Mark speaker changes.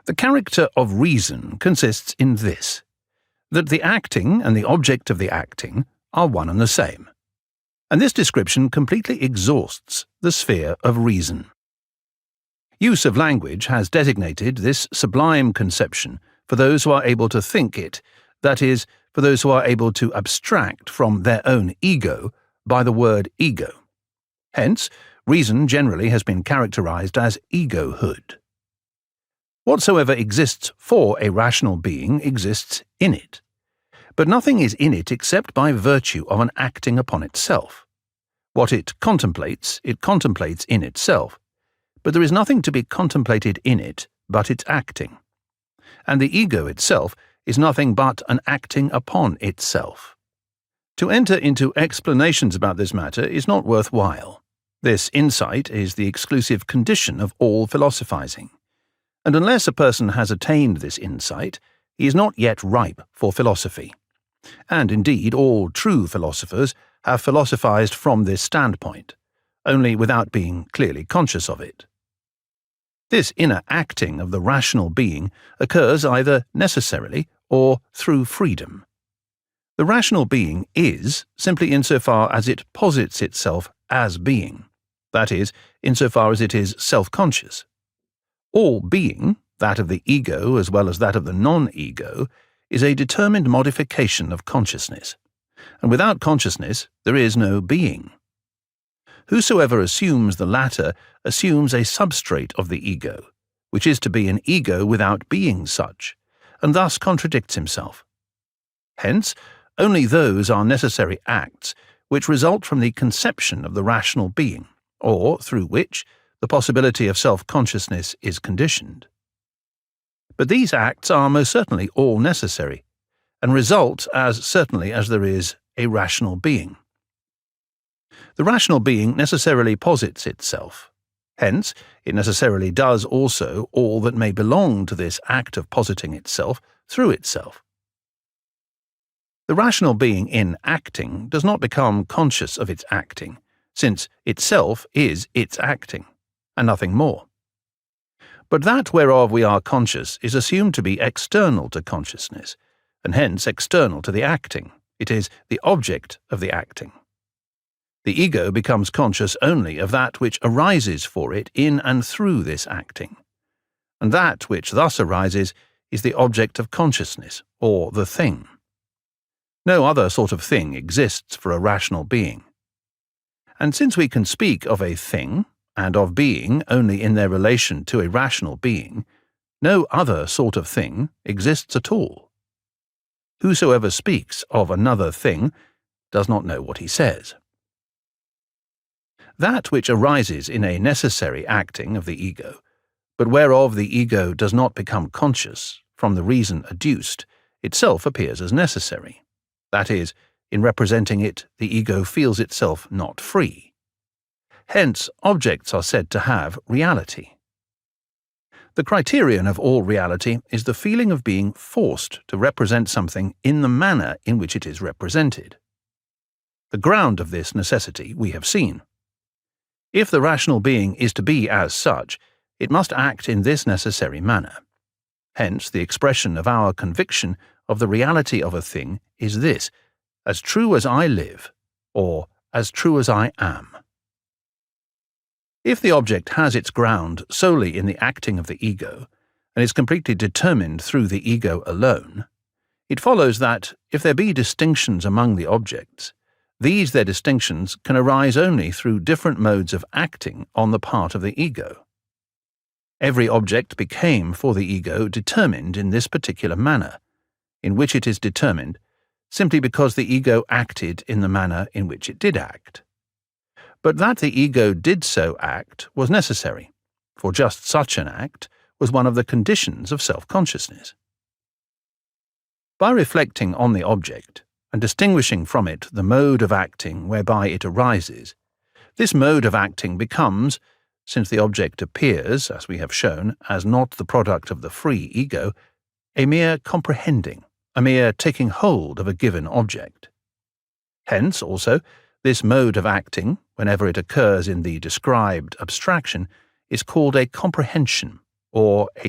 Speaker 1: The character of reason consists in this, that the acting and the object of the acting are one and the same, and this description completely exhausts the sphere of reason. Use of language has designated this sublime conception for those who are able to think it, that is, for those who are able to abstract from their own ego by the word ego. Hence, reason generally has been characterized as egohood. Whatsoever exists for a rational being exists in it, but nothing is in it except by virtue of an acting upon itself. What it contemplates in itself, but there is nothing to be contemplated in it but its acting. And the ego itself is nothing but an acting upon itself. To enter into explanations about this matter is not worthwhile. This insight is the exclusive condition of all philosophizing, and unless a person has attained this insight, he is not yet ripe for philosophy. And indeed, all true philosophers have philosophized from this standpoint, only without being clearly conscious of it. This inner acting of the rational being occurs either necessarily or through freedom. The rational being is simply insofar as it posits itself as being, that is, insofar as it is self-conscious. All being, that of the ego as well as that of the non-ego, is a determined modification of consciousness, and without consciousness there is no being. Whosoever assumes the latter assumes a substrate of the ego, which is to be an ego without being such, and thus contradicts himself. Hence, only those are necessary acts which result from the conception of the rational being, or through which the possibility of self-consciousness is conditioned. But these acts are most certainly all necessary, and result as certainly as there is a rational being. The rational being necessarily posits itself. Hence, it necessarily does also all that may belong to this act of positing itself through itself. The rational being in acting does not become conscious of its acting, since itself is its acting, and nothing more. But that whereof we are conscious is assumed to be external to consciousness, and hence external to the acting. It is the object of the acting. The ego becomes conscious only of that which arises for it in and through this acting, and that which thus arises is the object of consciousness, or the thing. No other sort of thing exists for a rational being. And since we can speak of a thing, and of being only in their relation to a rational being, no other sort of thing exists at all. Whosoever speaks of another thing does not know what he says. That which arises in a necessary acting of the ego, but whereof the ego does not become conscious, from the reason adduced, itself appears as necessary. That is, in representing it, the ego feels itself not free. Hence, objects are said to have reality. The criterion of all reality is the feeling of being forced to represent something in the manner in which it is represented. The ground of this necessity we have seen. If the rational being is to be as such, it must act in this necessary manner. Hence, the expression of our conviction of the reality of a thing is this: as true as I live, or as true as I am. If the object has its ground solely in the acting of the ego, and is completely determined through the ego alone, it follows that, if there be distinctions among the objects, these their distinctions can arise only through different modes of acting on the part of the ego. Every object became for the ego determined in this particular manner, in which it is determined, simply because the ego acted in the manner in which it did act. But that the ego did so act was necessary, for just such an act was one of the conditions of self-consciousness. By reflecting on the object, and distinguishing from it the mode of acting whereby it arises, this mode of acting becomes, since the object appears, as we have shown, as not the product of the free ego, a mere comprehending, a mere taking hold of a given object. Hence, also, this mode of acting, whenever it occurs in the described abstraction, is called a comprehension, or a